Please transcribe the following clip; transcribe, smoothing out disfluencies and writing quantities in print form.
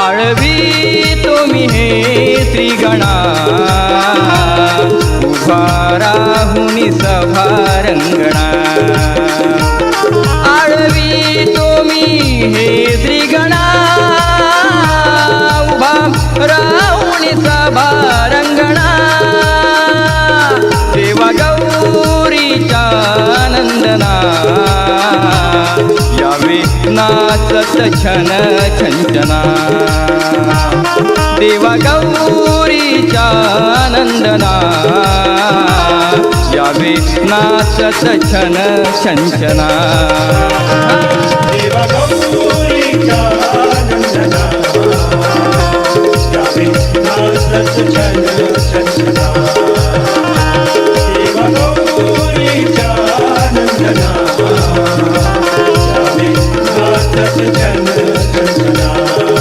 आळवी तुम्ही हे श्रीगणा उभा राहुनी सभा रंगणा आळवी तुम्ही हे श्रीगणा उभा राहुनी सभा रंगणा देवा गौरीच्या नंदना यावे नाचत छन छंचना देवा गौरीच्या नंदना यावे नाचत छन छंचना देवा गौरीच्या नंदना यावे नाचत छन छंचना